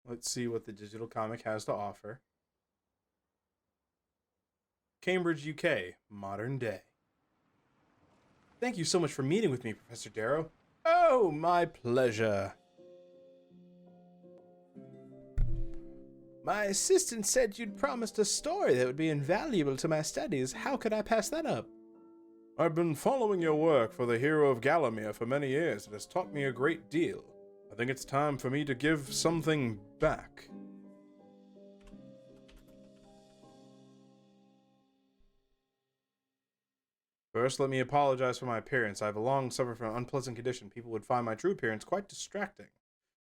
Let's see what the digital comic has to offer. Cambridge, UK, modern day. Thank you so much for meeting with me, Professor Darrow. Oh, my pleasure. My assistant said you'd promised a story that would be invaluable to my studies. How could I pass that up? I've been following your work for the hero of Gallowmere for many years. It has taught me a great deal. I think it's time for me to give something back. First, let me apologize for my appearance. I have long suffered from an unpleasant condition. People would find my true appearance quite distracting,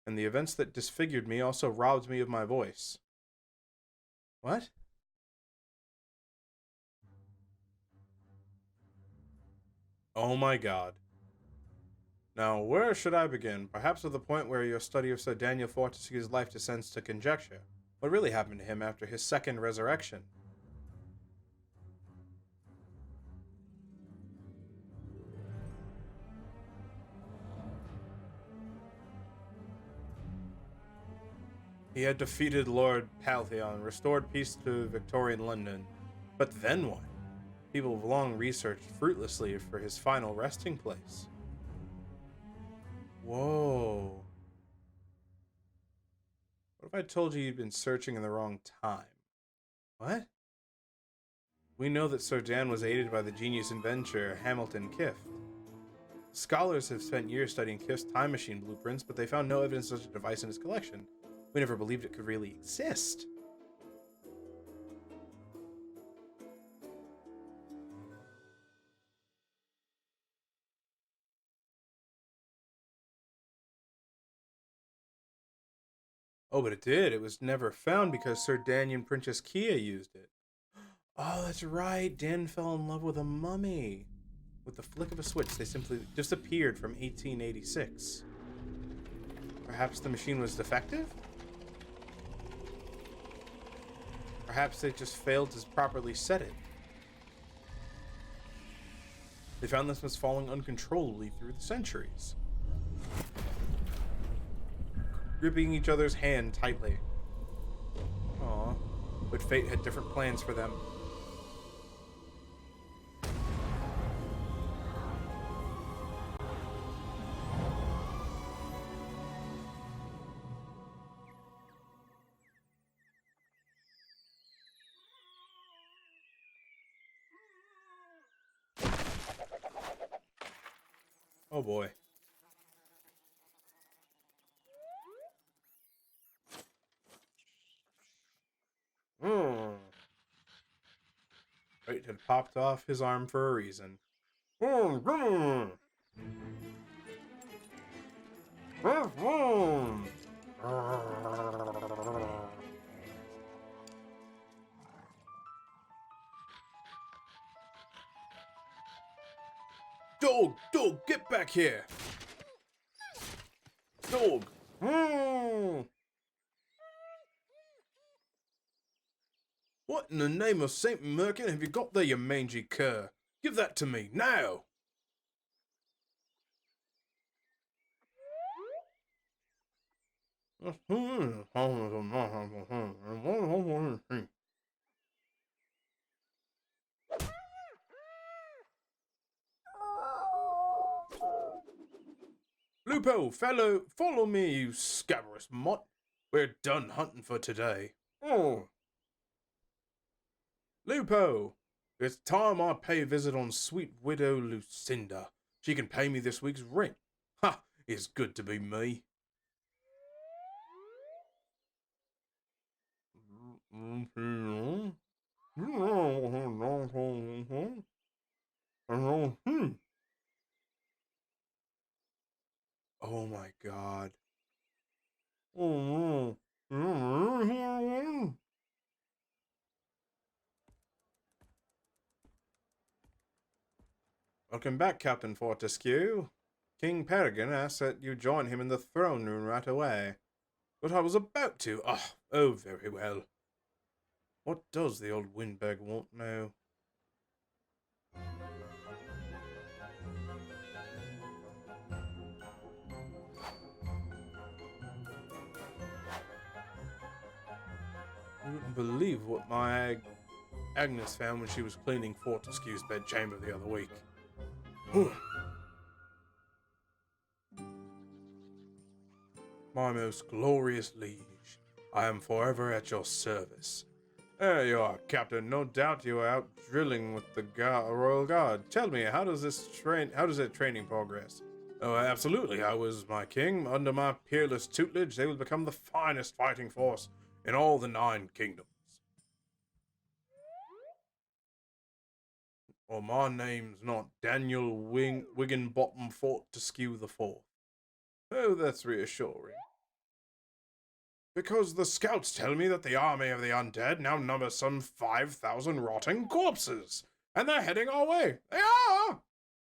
and the events that disfigured me also robbed me of my voice. What? Oh my god. Now, where should I begin? Perhaps at the point where your study of Sir Daniel Fortescue's life descends to conjecture. What really happened to him after his second resurrection? He had defeated Lord Paltheon, restored peace to Victorian London. But then what? People have long researched fruitlessly for his final resting place. Whoa. What if I told you you'd been searching in the wrong time? What? We know that Sir Dan was aided by the genius inventor Hamilton Kift. Scholars have spent years studying Kift's time machine blueprints, but they found no evidence of such a device in his collection. We never believed it could really exist. Oh, but it did. It was never found because Sir Dan and Princess Kia used it. Oh, that's right. Dan fell in love with a mummy. With the flick of a switch, they simply disappeared from 1886. Perhaps the machine was defective? Perhaps they just failed to properly set it. They found this was falling uncontrollably through the centuries, gripping each other's hand tightly. Aw, but fate had different plans for them. Oh boy. Right, had popped off his arm for a reason. Dog, get back here! Dog! What in the name of Saint Merkin have you got there, you mangy cur? Give that to me, now! Lupo, follow me, you scabrous mutt. We're done hunting for today. Oh. Lupo, it's time I pay a visit on sweet widow Lucinda. She can pay me this week's rent. Ha! It's good to be me. Oh my god. Welcome back, Captain Fortescue. King Peregrine asks that you join him in the throne room right away. But I was about to. Oh, very well. What does the old windbag want now? You wouldn't believe what my Agnes found when she was cleaning Fortescue's bedchamber the other week. My most glorious liege, I am forever at your service. There you are, Captain. No doubt you are out drilling with the Royal Guard. Tell me, how does that training progress? Oh, absolutely. I was my king. Under my peerless tutelage, they will become the finest fighting force in all the 9 kingdoms. Well, my name's not Daniel Wigginbottom Fortescue the Fourth. Oh, that's reassuring. Because the scouts tell me that the army of the undead now numbers some 5,000 rotting corpses, and they're heading our way. They are!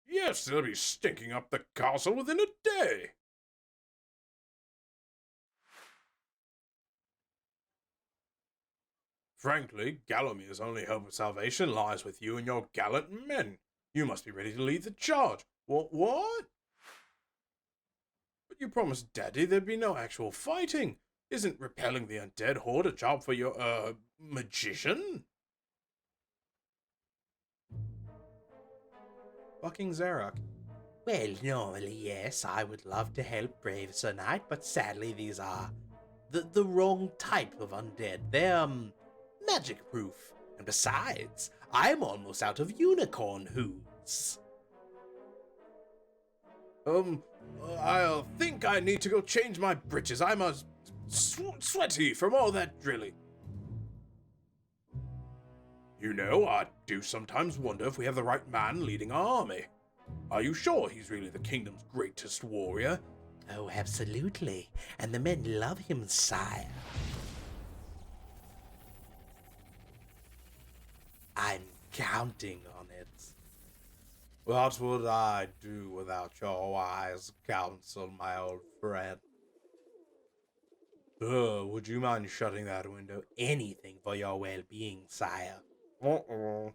Yes, they'll be stinking up the castle within a day. Frankly, Galamir's only hope of salvation lies with you and your gallant men. You must be ready to lead the charge. What? But you promised Daddy there'd be no actual fighting. Isn't repelling the undead horde a job for your, magician? Fucking Zarok. Well, normally, yes, I would love to help brave Sir Knight, but sadly these are the wrong type of undead. They're, magic-proof. And besides, I'm almost out of unicorn hooves. I think I need to go change my breeches. I'm sweaty from all that drilling. You know, I do sometimes wonder if we have the right man leading our army. Are you sure he's really the kingdom's greatest warrior? Oh, absolutely. And the men love him, sire. I'm counting on it. What would I do without your wise counsel, my old friend? Would you mind shutting that window? Anything for your well-being, sire. Uh-oh.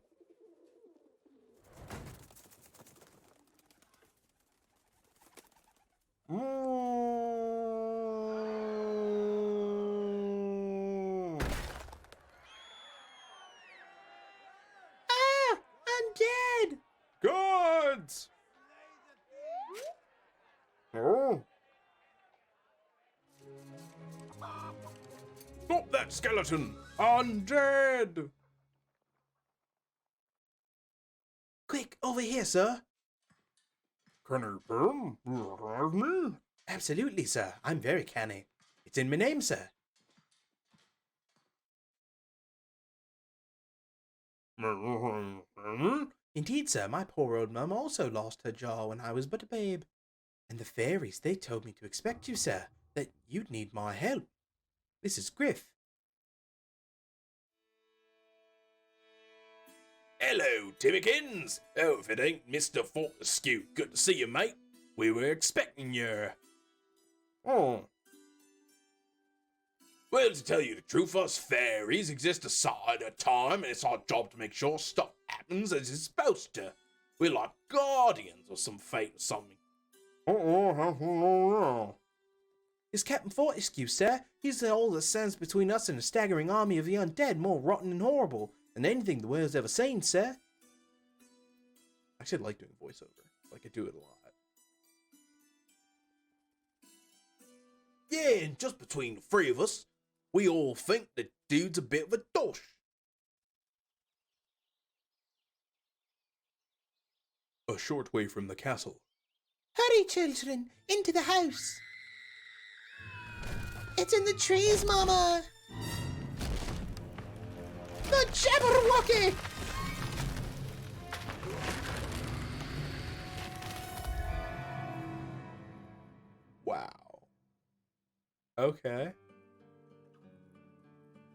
Ah! I'm dead! Guards! Oh. Stop that skeleton! Undead! Quick, over here, sir. Can you revive me? Absolutely, sir. I'm very canny. It's in my name, sir. Indeed, sir. My poor old mum also lost her jaw when I was but a babe. And the fairies, they told me to expect you, sir, that you'd need my help. This is Griff. Hello, Timmikins. Oh, if it ain't Mr. Fortescue. Good to see you, mate. We were expecting you. Oh. Well, to tell you the truth, us fairies exist a side at a time, and it's our job to make sure stuff happens as it's supposed to. We're like guardians or some fate or something. It's Captain Fortescue, sir. He's the all that stands between us and a staggering army of the undead, more rotten and horrible than anything the world's ever seen, sir. I actually like doing voiceover. Like, I do it a lot. Yeah, and just between the 3 of us, we all think the dude's a bit of a dosh. A short way from the castle. Hurry, children, into the house. It's in the trees, Mama. The Jabberwocky! Wow. Okay.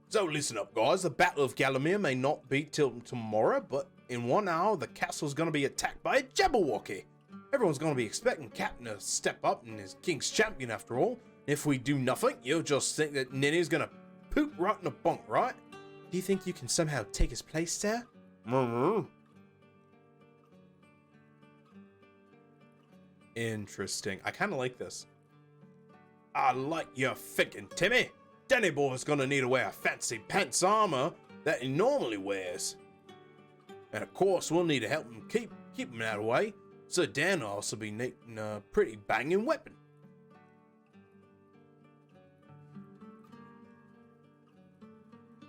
So listen up, guys. The Battle of Galamir may not be till tomorrow, but in 1 hour, the castle's going to be attacked by a Jabberwocky. Everyone's going to be expecting Captain to step up and is King's champion after all. If we do nothing, you'll just think that Ninny's going to poop right in a bunk, right? Do you think you can somehow take his place, sir? Interesting. I kind of like this. I like your thinking, Timmy. Danny Boy's gonna need to wear fancy pants armor that he normally wears. And of course, we'll need to help him keep him out of the way. So Dan will also be needing a pretty banging weapon.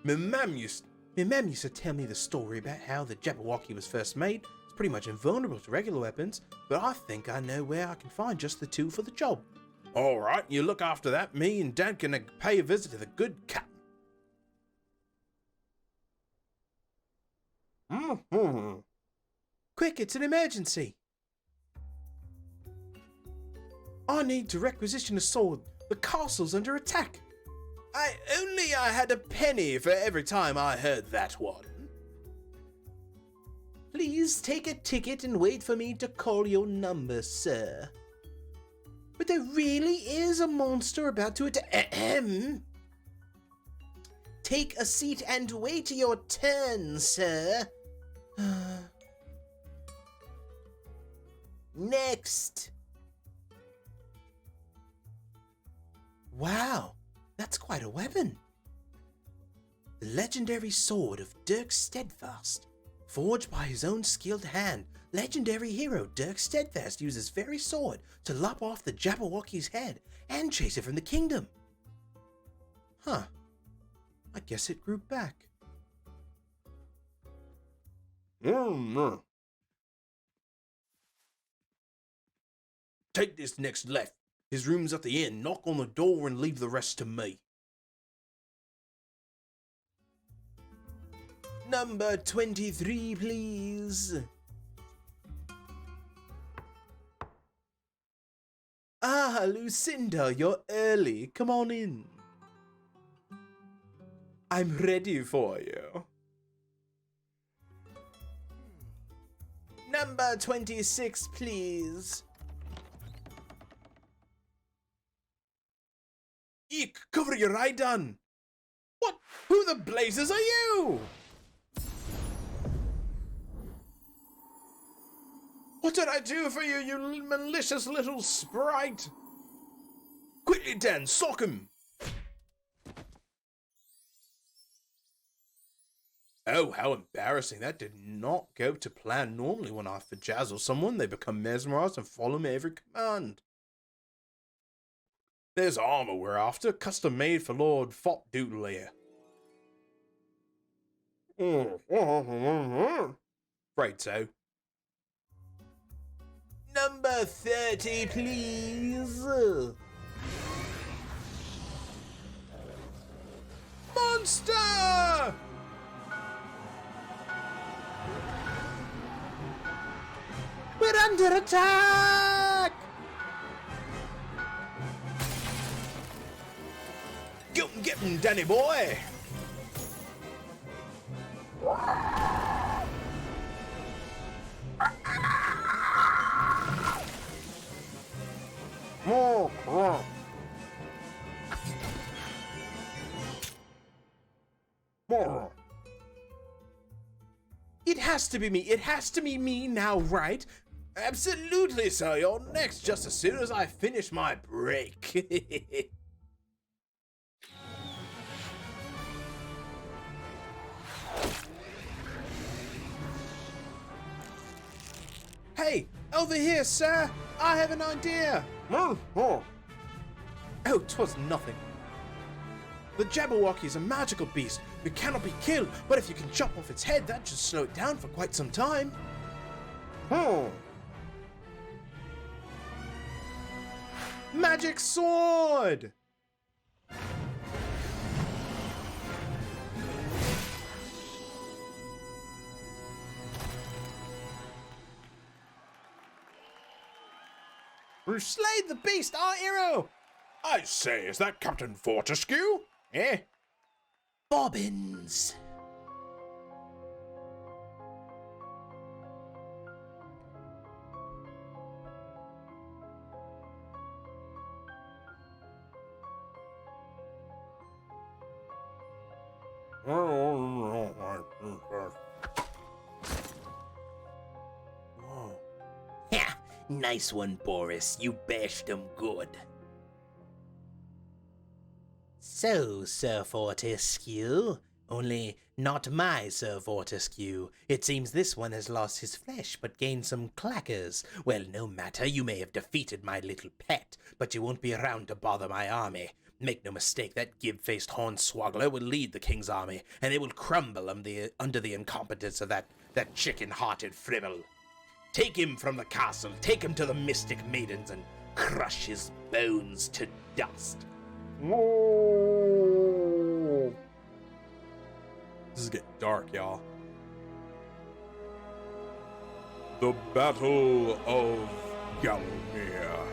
My mum used to tell me the story about how the Jabberwocky was first made. It's pretty much invulnerable to regular weapons, but I think I know where I can find just the two for the job. Alright, you look after that. Me and Dad can pay a visit to the good captain. Quick, it's an emergency. I need to requisition a sword. The castle's under attack. I had a penny for every time I heard that one. Please take a ticket and wait for me to call your number, sir. But there really is a monster about to attack. Take a seat and wait your turn, sir. Next. Wow, that's quite a weapon. The legendary sword of Dirk Steadfast. Forged by his own skilled hand, legendary hero Dirk Steadfast used his very sword to lop off the Jabberwocky's head and chase it from the kingdom. Huh. I guess it grew back. Take this next left. His room's at the inn. Knock on the door and leave the rest to me. Number 23, please. Ah, Lucinda, you're early. Come on in. I'm ready for you. Number 26, please. Eek, cover your eye, done. What? Who the blazes are you? What did I do for you, you malicious little sprite? Quickly, Dan, sock him. Oh, how embarrassing. That did not go to plan. Normally when I fajazzle someone, they become mesmerized and follow my every command. There's armor we're after, custom made for Lord Fopdoodle here. Afraid so. Number 30, please. Monster! We're under attack! Get him, Danny boy! It has to be me. It has to be me now, right? Absolutely, sir. You're next just as soon as I finish my break. Hey, over here, sir. I have an idea. Oh, 'twas nothing. The Jabberwocky is a magical beast who cannot be killed, but if you can chop off its head, that should slow it down for quite some time. Magic sword! We've slayed the beast, our hero! I say, is that Captain Fortescue? Eh? Bobbins! Ha! Nice one, Boris. You bashed him good. So, Sir Fortescue, only not my Sir Fortescue. It seems this one has lost his flesh, but gained some clackers. Well, no matter, you may have defeated my little pet, but you won't be around to bother my army. Make no mistake, that gib-faced hornswoggler will lead the king's army, and it will crumble under the incompetence of that chicken-hearted fribble. Take him from the castle, take him to the mystic maidens, and crush his bones to dust. Whoa. This is getting dark, y'all. The Battle of Gallowmere.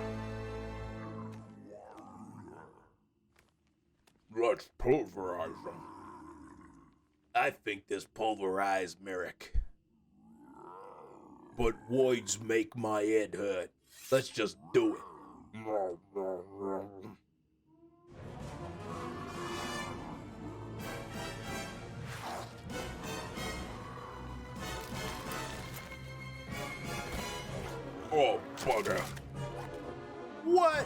Let's pulverize them. I think this pulverized Merrick. But voids make my head hurt. Let's just do it. Oh, bugger. What?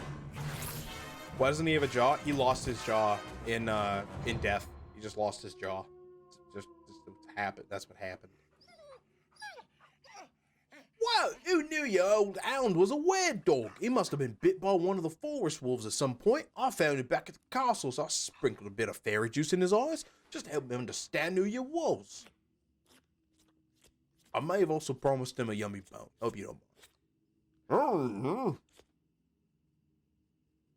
Why doesn't he have a jaw? He lost his jaw in death. He just lost his jaw. Just happened. That's what happened. Whoa! Who knew your old hound was a were-dog? He must have been bit by one of the forest wolves at some point. I found him back at the castle, so I sprinkled a bit of fairy juice in his eyes, just to help him understand who you was. I may have also promised him a yummy bone. Hope you don't mind.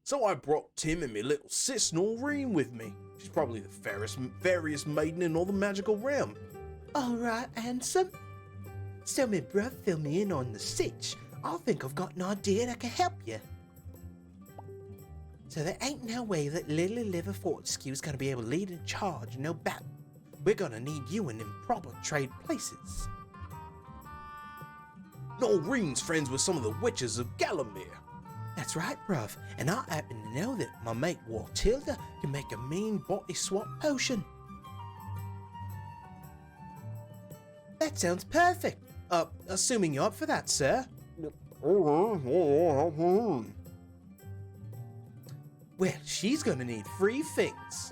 So I brought Tim and me little sis Noreen with me. She's probably the fairest maiden in all the magical realm. All right, handsome. So me bruv fill me in on the sitch. I think I've got an idea that can help you. So there ain't no way that Lily Liver Fortescue's gonna be able to lead in charge, no battle. We're gonna need you in them proper trade places. Noreen's friends with some of the witches of Gallowmere. That's right, bruv. And I happen to know that my mate Wartilda can make a mean body swap potion. That sounds perfect. Assuming you're up for that, sir. Well, she's gonna need 3 things.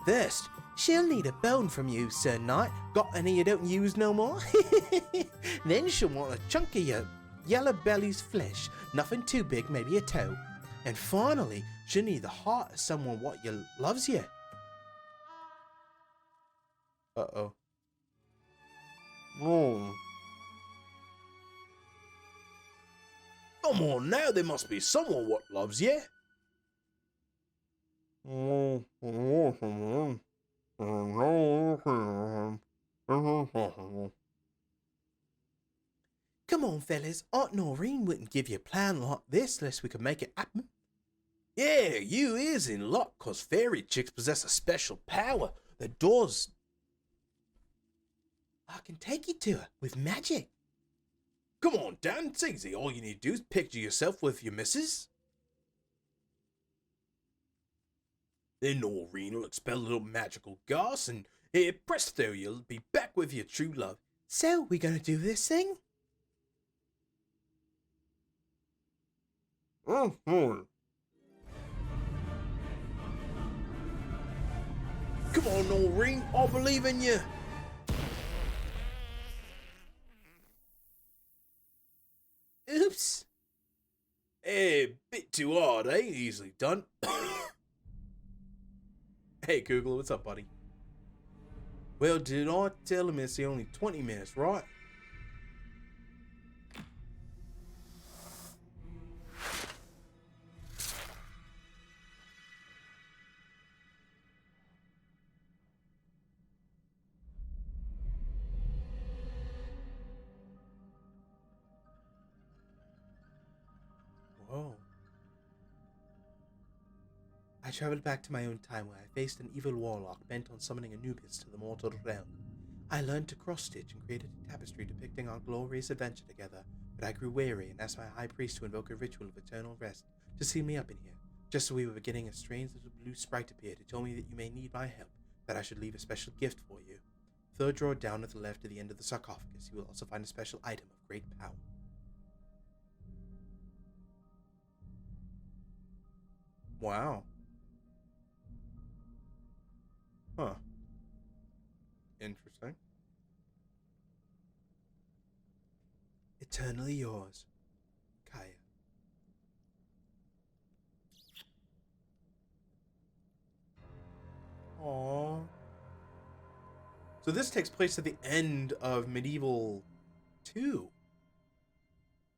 First, she'll need a bone from you, Sir Knight. Got any you don't use no more? Then she'll want a chunk of your yellow belly's flesh. Nothing too big, maybe a toe. And finally, she'll need the heart of someone what you loves you. Uh-oh. Come on now, there must be someone what loves you. Come on, fellas. Aunt Noreen wouldn't give you a plan like this unless we could make it happen. Yeah, you is in luck, cause fairy chicks possess a special power that does. I can take you to her with magic. Come on, Dan, it's easy. All you need to do is picture yourself with your missus. Then Noreen will expel a little magical gas, and presto, you'll be back with your true love. So, we gonna do this thing? Come on, Noreen, I believe in you. Oops. Bit too hard, eh? Easily done. Hey, Kugler, what's up, buddy? Well, did I tell him it's only 20 minutes, right? Whoa. I traveled back to my own time where I faced an evil warlock bent on summoning Anubis to the mortal realm. I learned to cross-stitch and created a tapestry depicting our glorious adventure together, but I grew weary and asked my high priest to invoke a ritual of eternal rest to seal me up in here. Just as we were beginning, a strange little blue sprite appeared who told me that you may need my help, that I should leave a special gift for you. Third drawer down at the left at the end of the sarcophagus, you will also find a special item of great power. Wow. Huh. Interesting. Eternally yours, Kaya. Aww. So this takes place at the end of MediEvil 2.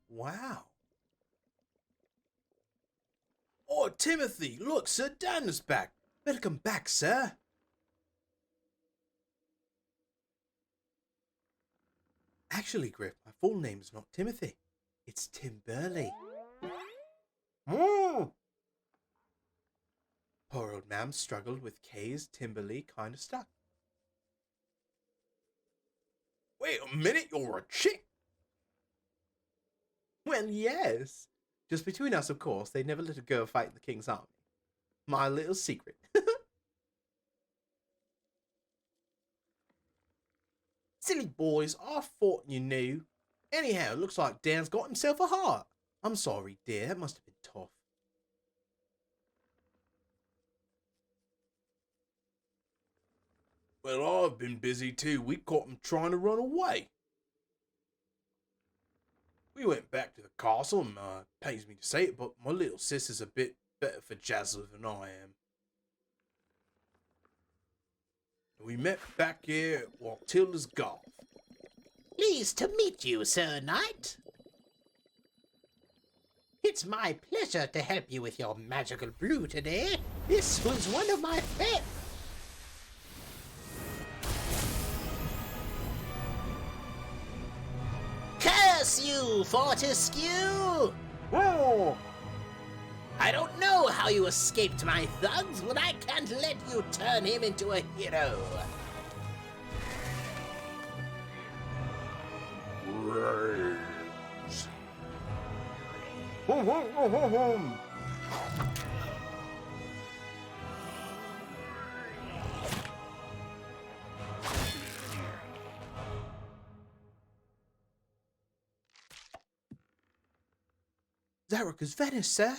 Wow. Oh, Timothy! Look, Sir Dan is back. Welcome back, sir. Actually, Griff, my full name is not Timothy. It's Tim Burley. Oh. Poor old Mam struggled with Kay's Timberly kind of stuck. Wait a minute, you're a chick? Well, yes. Just between us, of course, they'd never let a girl fight in the king's army. My little secret. Silly boys, I thought you knew. Anyhow, it looks like Dan's got himself a heart. I'm sorry, dear, that must have been tough. Well, I've been busy too. We caught him trying to run away. We went back to the castle, and pains me to say it, but my little sis is a bit better for Jazzler than I am. We met back here at Tilda's golf. Pleased to meet you, Sir Knight. It's my pleasure to help you with your magical brew today. This was one of my favorites. Curse you, Fortescue! Oh! I don't know how you escaped my thugs, but I can't let you turn him into a hero. Brains. Hum, hum, hum, hum, hum. Zarek is vanished, sir.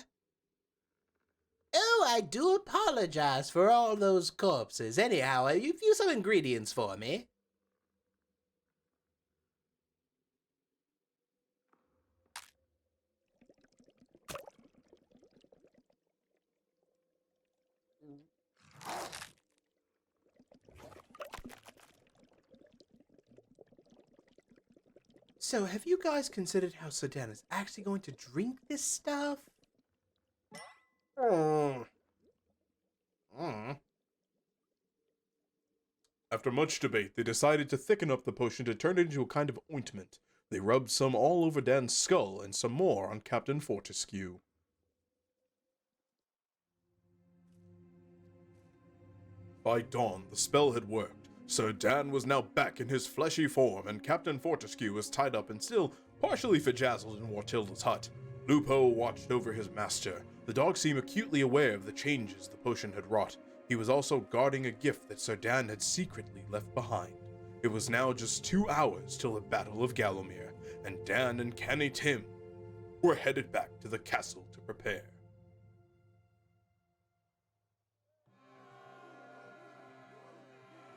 Oh, I do apologize for all those corpses. Anyhow, you view some ingredients for me. So, have you guys considered how Sedan is actually going to drink this stuff? After much debate, they decided to thicken up the potion to turn it into a kind of ointment. They rubbed some all over Dan's skull and some more on Captain Fortescue. By dawn, the spell had worked. Sir Dan was now back in his fleshy form, and Captain Fortescue was tied up and still partially bejazzled in Wartilda's hut. Lupo watched over his master. The dog seemed acutely aware of the changes the potion had wrought. He was also guarding a gift that Sir Dan had secretly left behind. It was now just 2 hours till the Battle of Gallowmere, and Dan and Canny Tim were headed back to the castle to prepare.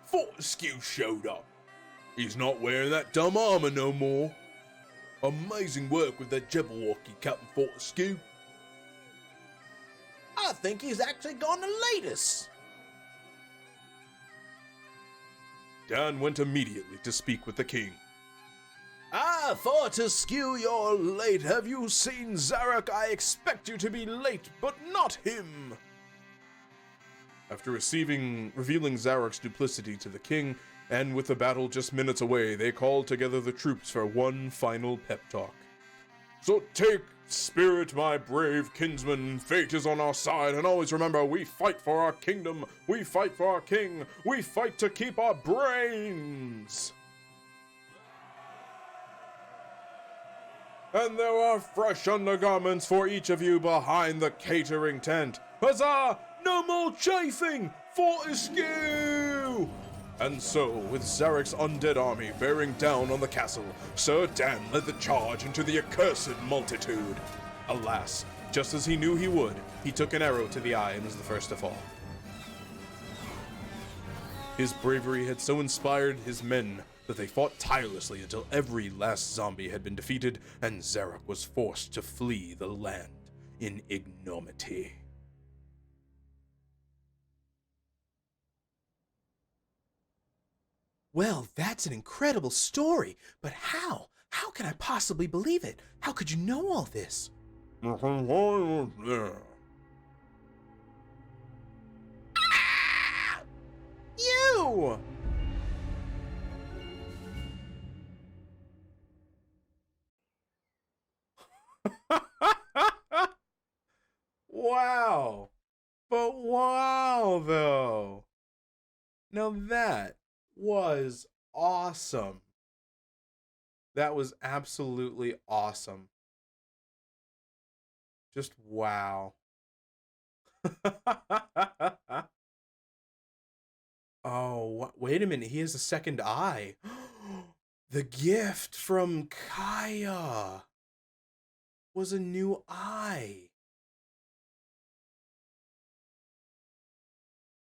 Fortescue showed up. He's not wearing that dumb armor no more. Amazing work with that Jabberwocky, Captain Fortescue. I think he's actually gone to latest. Dan went immediately to speak with the king. Ah, Fortescue, you're late. Have you seen Zarek? I expect you to be late, but not him. After revealing Zarek's duplicity to the king, and with the battle just minutes away, they called together the troops for one final pep talk. So take spirit, my brave kinsmen. Fate is on our side, and always remember, we fight for our kingdom, we fight for our king, we fight to keep our brains. And there are fresh undergarments for each of you behind the catering tent. Huzzah! No more chafing! Fortescue! And so, with Zarek's undead army bearing down on the castle, Sir Dan led the charge into the accursed multitude. Alas, just as he knew he would, he took an arrow to the eye and was the first to fall. His bravery had so inspired his men that they fought tirelessly until every last zombie had been defeated and Zarok was forced to flee the land in ignominy. Well, that's an incredible story, but how? How can I possibly believe it? How could you know all this? You! Wow. But wow, though. Now that was awesome. That was absolutely awesome. Just wow. Oh, wait a minute. He has a second eye. The gift from Kaya was a new eye.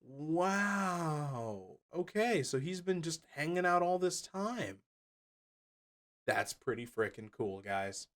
Wow. Okay, so he's been just hanging out all this time. That's pretty freaking cool, guys.